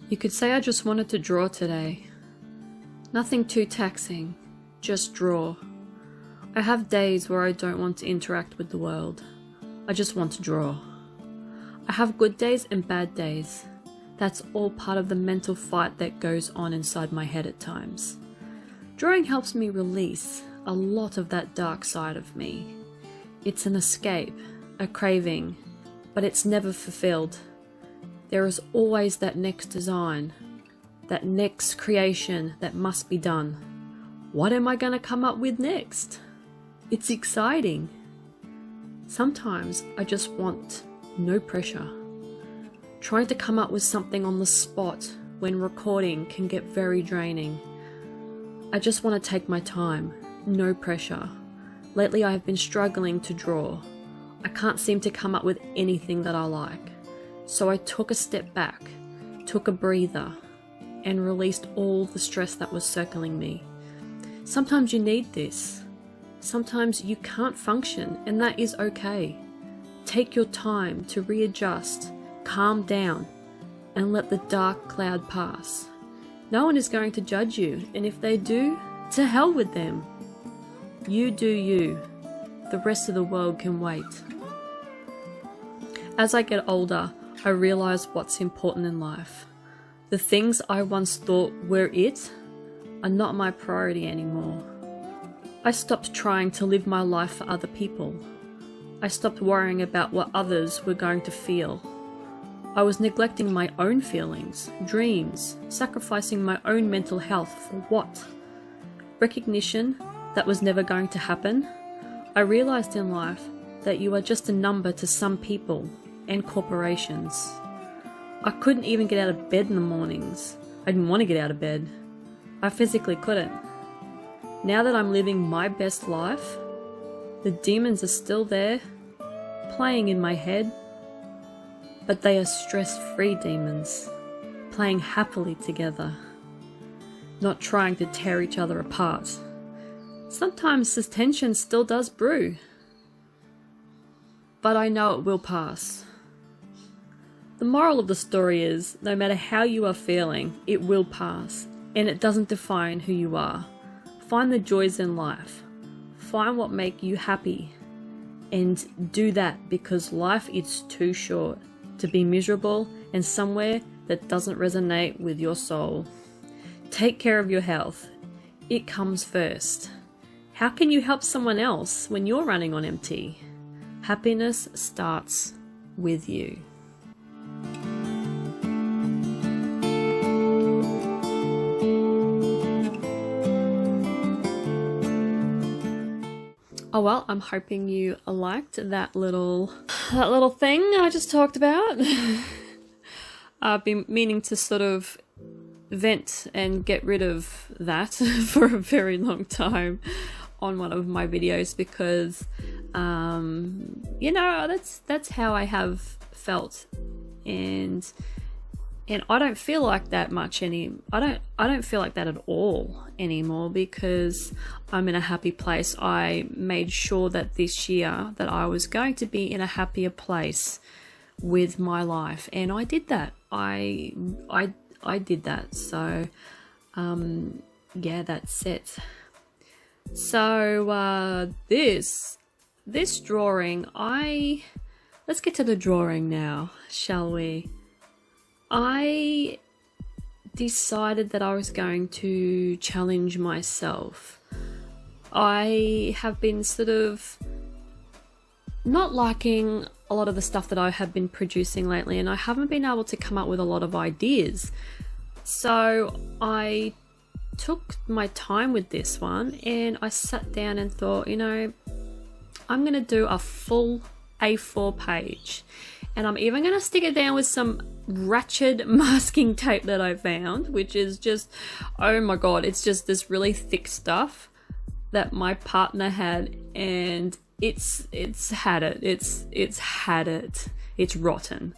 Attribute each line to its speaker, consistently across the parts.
Speaker 1: You could say I just wanted to draw today. Nothing too taxing, just draw. I have days where I don't want to interact with the world. I just want to draw. I have good days and bad days. That's all part of the mental fight that goes on inside my head at times. Drawing helps me release a lot of that dark side of me. It's an escape, a craving, but it's never fulfilled. There is always that next design, that next creation that must be done. What am I going to come up with next? It's exciting. Sometimes I just want no pressure. Trying to come up with something on the spot when recording can get very draining. I just want to take my time, no pressure. Lately I have been struggling to draw. I can't seem to come up with anything that I like. So I took a step back, took a breather, and released all the stress that was circling me. Sometimes you need this. Sometimes you can't function, and that is okay. Take your time to readjust, calm down, and let the dark cloud pass. No one is going to judge you, and if they do, to hell with them. You do you. The rest of the world can wait. As I get older, I realize what's important in life. The things I once thought were it are not my priority anymore. I stopped trying to live my life for other people. I stopped worrying about what others were going to feel. I was neglecting my own feelings, dreams, sacrificing my own mental health for what? Recognition that was never going to happen. I realized in life that you are just a number to some people and corporations. I couldn't even get out of bed in the mornings. I didn't want to get out of bed. I physically couldn't. Now that I'm living my best life, the demons are still there, playing in my head, but they are stress-free demons, playing happily together, not trying to tear each other apart. Sometimes this tension still does brew, but I know it will pass. The moral of the story is, no matter how you are feeling, it will pass, and it doesn't define who you are. Find the joys in life. Find what makes you happy, and do that, because life is too short to be miserable and somewhere that doesn't resonate with your soul. Take care of your health. It comes first. How can you help someone else when you're running on empty? Happiness starts with you. Oh well, I'm hoping you liked that little thing I just talked about. I've been meaning to sort of vent and get rid of that for a very long time on one of my videos, because you know, that's how I have felt, and I don't feel like that much I don't feel like that at all anymore, because I'm in a happy place. I made sure that this year that I was going to be in a happier place with my life, and I did that. I did that. So yeah, that's it. So this drawing, let's get to the drawing now, shall we? I decided that I was going to challenge myself. I have been sort of not liking a lot of the stuff that I have been producing lately, and I haven't been able to come up with a lot of ideas. So I took my time with this one, and I sat down and thought, you know, I'm going to do a full A4 page, and I'm even going to stick it down with some ratchet masking tape that I found, which is just, oh my god, it's just this really thick stuff that my partner had, and it's had it. It's rotten.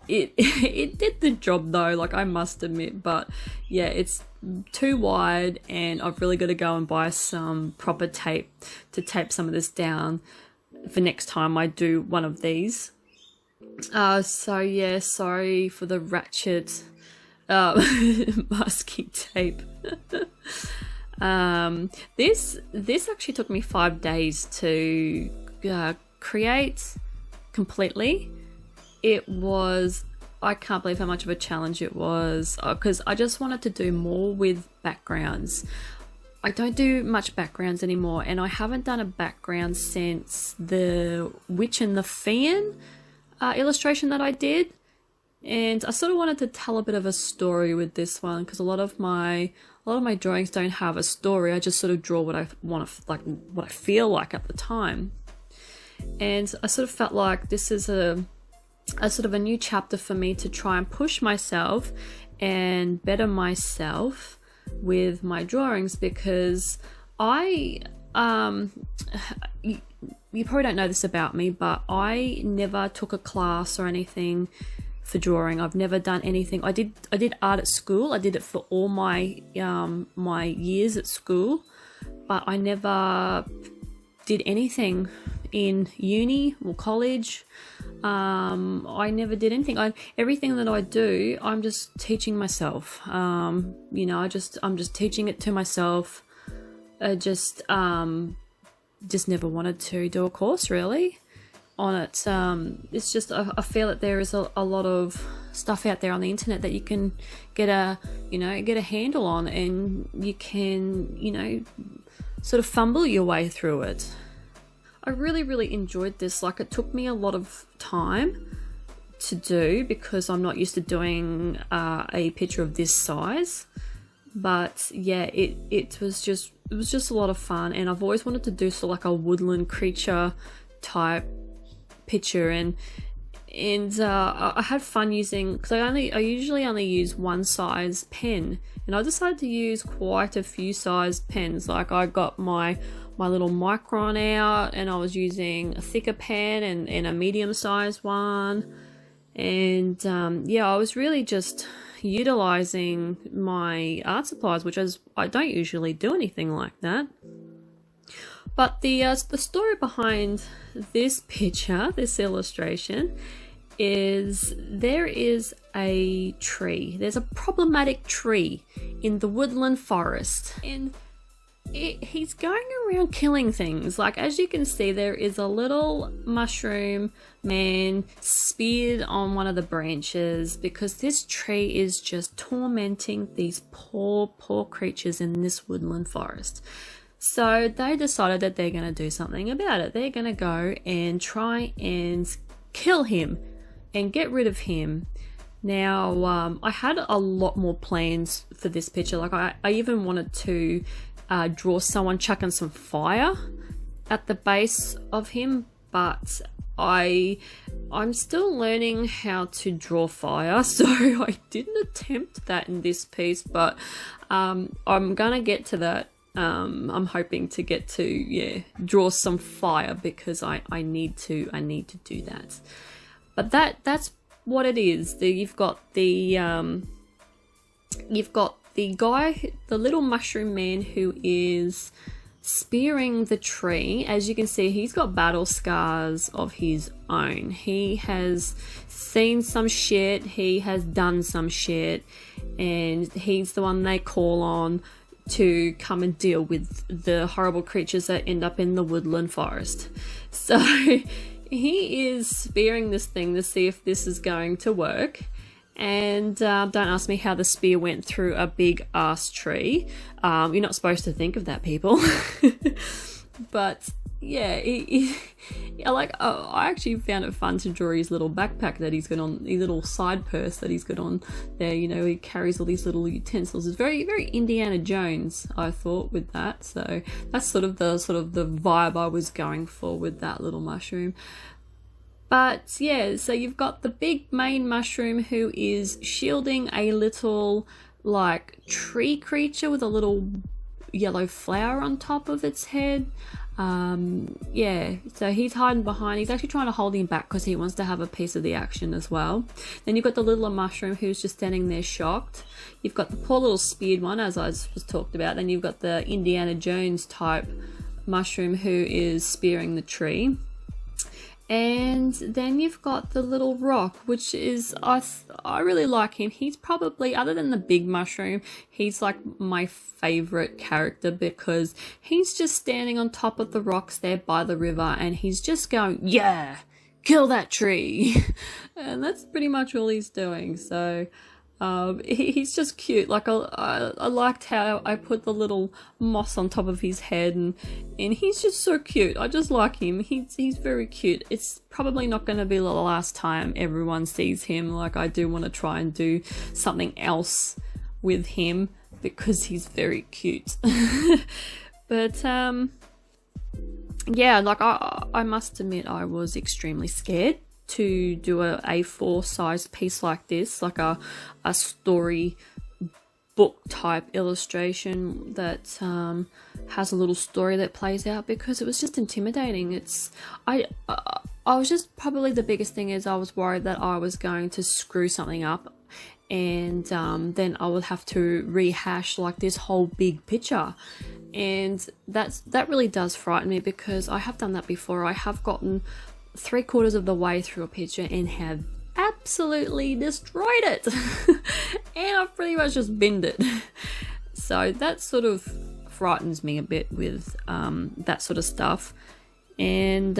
Speaker 1: It did the job though, like, I must admit, but yeah, it's too wide, and I've really got to go and buy some proper tape to tape some of this down for next time I do one of these. So yeah, sorry for the ratchet masking tape. This actually took me 5 days to create completely. It was, I can't believe how much of a challenge it was, because I just wanted to do more with backgrounds. I don't do much backgrounds anymore, and I haven't done a background since the Witch and the Fiend illustration that I did. And I sort of wanted to tell a bit of a story with this one, because a lot of my drawings don't have a story. I just sort of draw what I want to, like, what I feel like at the time. And I sort of felt like this is a sort of a new chapter for me to try and push myself and better myself with my drawings, because you probably don't know this about me, but I never took a class or anything for drawing. I've never done anything. I did art at school. I did it for all my my years at school, but I never did anything in uni or college. I never did anything. Everything that I do, I'm just teaching myself. You know, I'm just teaching it to myself. I just never wanted to do a course really on it. It's just I feel that there is a lot of stuff out there on the internet that you can get a handle on, and you can, you know, sort of fumble your way through it. I really enjoyed this. Like, it took me a lot of time to do because I'm not used to doing a picture of this size. But yeah, it was just a lot of fun, and I've always wanted to do sort of like a woodland creature type picture, and I had fun using, because I usually only use one size pen, and I decided to use quite a few size pens. Like, I got my little Micron out, and I was using a thicker pen and a medium sized one, and yeah, I was really just utilizing my art supplies, which I don't usually do anything like that. But the story behind this picture, this illustration, is there is a tree. There's a problematic tree in the woodland forest, and he's going around killing things. Like, as you can see, there is a little mushroom man speared on one of the branches because this tree is just tormenting these poor creatures in this woodland forest. So they decided that they're going to do something about it. They're going to go and try and kill him and get rid of him. Now, I had a lot more plans for this picture. Like, I even wanted to draw someone chucking some fire at the base of him, but I'm still learning how to draw fire, so I didn't attempt that in this piece, but I'm gonna get to that. I'm hoping to get to draw some fire, because I need to do that. But that's what it is. You've got the guy, the little mushroom man, who is spearing the tree. As you can see, he's got battle scars of his own. He has seen some shit, he has done some shit, and he's the one they call on to come and deal with the horrible creatures that end up in the woodland forest. So he is spearing this thing to see if this is going to work. And don't ask me how the spear went through a big ass tree. You're not supposed to think of that, people. But yeah, I actually found it fun to draw his little backpack that he's got on, his little side purse that he's got on there. You know, he carries all these little utensils. It's very Indiana Jones, I thought, with that. So that's sort of the vibe I was going for with that little mushroom. But yeah, so you've got the big main mushroom who is shielding a little, like, tree creature with a little yellow flower on top of its head. Yeah, so he's hiding behind. He's actually trying to hold him back because he wants to have a piece of the action as well. Then you've got the little mushroom who's just standing there shocked. You've got the poor little speared one, as I just talked about. Then you've got the Indiana Jones type mushroom who is spearing the tree. And then you've got the little rock, which is, I really like him. He's probably, other than the big mushroom, he's like my favorite character because he's just standing on top of the rocks there by the river and he's just going, yeah, kill that tree. And that's pretty much all he's doing. So he's just cute. Like I liked how I put the little moss on top of his head, and he's just so cute. I just like him. He's very cute. It's probably not going to be the last time everyone sees him. Like, I do want to try and do something else with him because he's very cute. But yeah, like I must admit I was extremely scared to do a A4 size piece like this, like a story book type illustration that has a little story that plays out, because it was just intimidating. I was just, probably the biggest thing is I was worried that I was going to screw something up, and then I would have to rehash like this whole big picture. And that really does frighten me, because I have done that before. I have gotten 3/4 of the way through a picture and have absolutely destroyed it. And I've pretty much just binned it. So that sort of frightens me a bit with that sort of stuff. And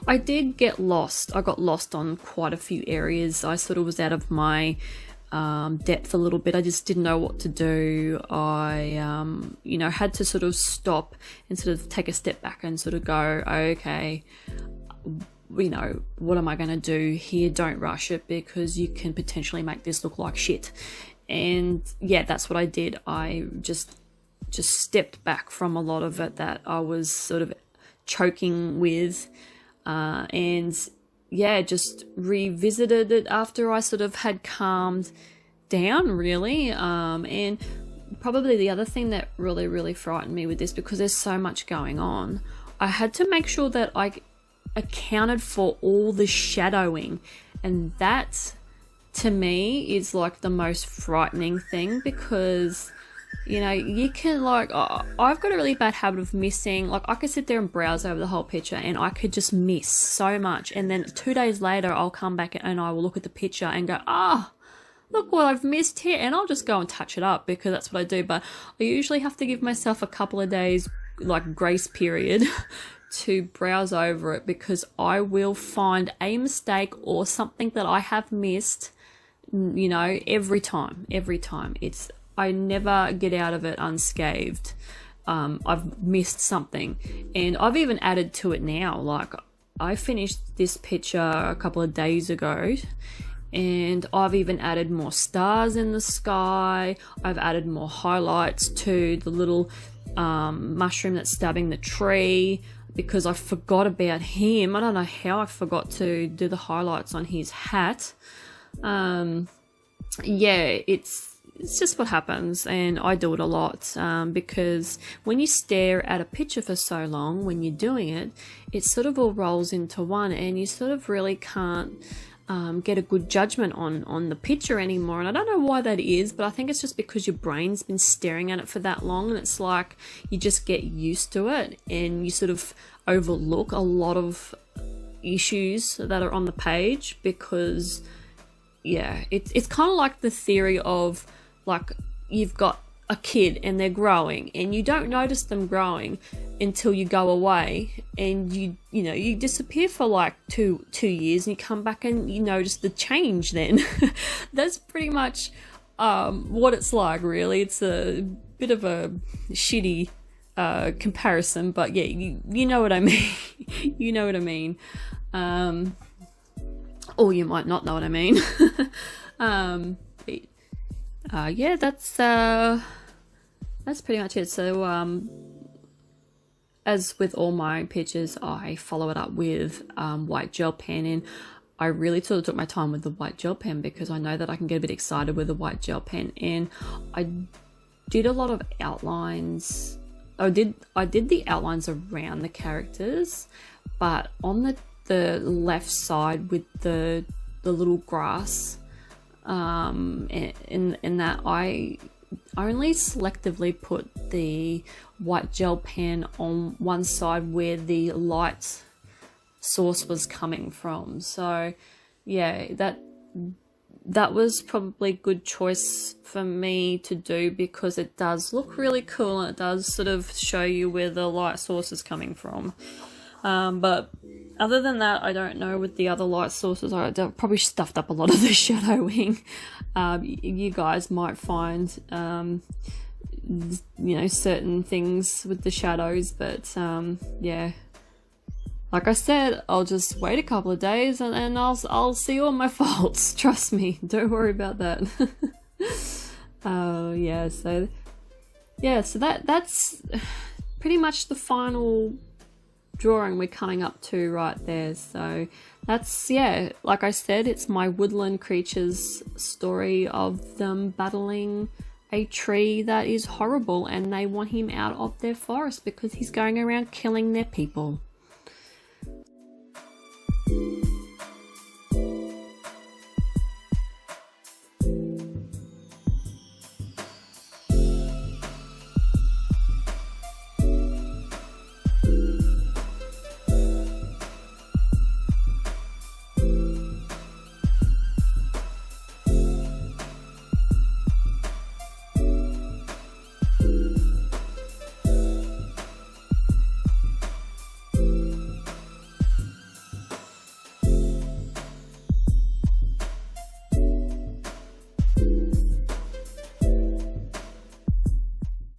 Speaker 1: I did get lost. I got lost on quite a few areas. I sort of was out of my depth a little bit. I just didn't know what to do. I had to sort of stop and sort of take a step back and sort of go, okay, what am I going to do here? Don't rush it, because you can potentially make this look like shit. And yeah, that's what I did. I just stepped back from a lot of it that I was sort of choking with, and yeah, just revisited it after I sort of had calmed down, really. And probably the other thing that really, really frightened me with this, because there's so much going on, I had to make sure that I accounted for all the shadowing. And that, to me, is like the most frightening thing, because you can, like, I've got a really bad habit of missing. Like, I could sit there and browse over the whole picture and I could just miss so much, and then 2 days later I'll come back and I will look at the picture and go, look what I've missed here, and I'll just go and touch it up, because that's what I do. But I usually have to give myself a couple of days, like, grace period to browse over it, because I will find a mistake or something that I have missed, every time. I never get out of it unscathed. I've missed something, and I've even added to it now. Like, I finished this picture a couple of days ago, and I've even added more stars in the sky. I've added more highlights to the little mushroom that's stabbing the tree, because I forgot about him. I don't know how I forgot to do the highlights on his hat. Yeah, it's just what happens, and I do it a lot, because when you stare at a picture for so long, when you're doing it, it sort of all rolls into one, and you sort of really can't get a good judgment on the picture anymore. And I don't know why that is, but I think it's just because your brain's been staring at it for that long, and it's like you just get used to it, and you sort of overlook a lot of issues that are on the page, because yeah, it's kind of like the theory of, like, you've got a kid and they're growing, and you don't notice them growing until you go away, and you disappear for like two years, and you come back and you notice the change then. That's pretty much what it's like, really. It's a bit of a shitty comparison, but yeah, you know what I mean. You know what I mean. Or you might not know what I mean. Yeah, that's pretty much it. So as with all my pictures, I follow it up with white gel pen, and I really sort of took my time with the white gel pen, because I know that I can get a bit excited with the white gel pen. And I did a lot of outlines. I did the outlines around the characters, but on the left side with the little grass, in that I only selectively put the white gel pen on one side where the light source was coming from. So yeah, that was probably a good choice for me to do, because it does look really cool and it does sort of show you where the light source is coming from. But other than that, I don't know with the other light sources. I probably stuffed up a lot of the shadowing. You guys might find, you know, certain things with the shadows, but yeah. Like I said, I'll just wait a couple of days and I'll see all my faults. Trust me, don't worry about that. Yeah, so that's pretty much the final drawing we're coming up to right there. So that's, yeah, like I said, it's my woodland creatures story of them battling a tree that is horrible, and they want him out of their forest because he's going around killing their people.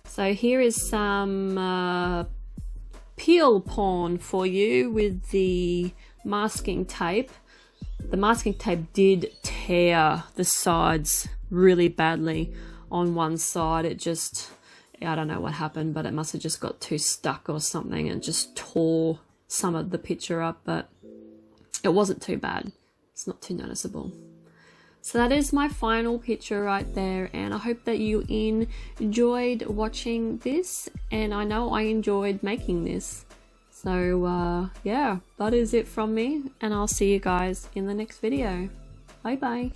Speaker 1: So here is some peel porn for you with the masking tape. The masking tape did tear the sides really badly on one side. It just, I don't know what happened, but it must have just got too stuck or something and just tore some of the picture up, but it wasn't too bad. It's not too noticeable. So that is my final picture right there, and I hope that you enjoyed watching this, and I know I enjoyed making this. So yeah, that is it from me, and I'll see you guys in the next video. Bye bye.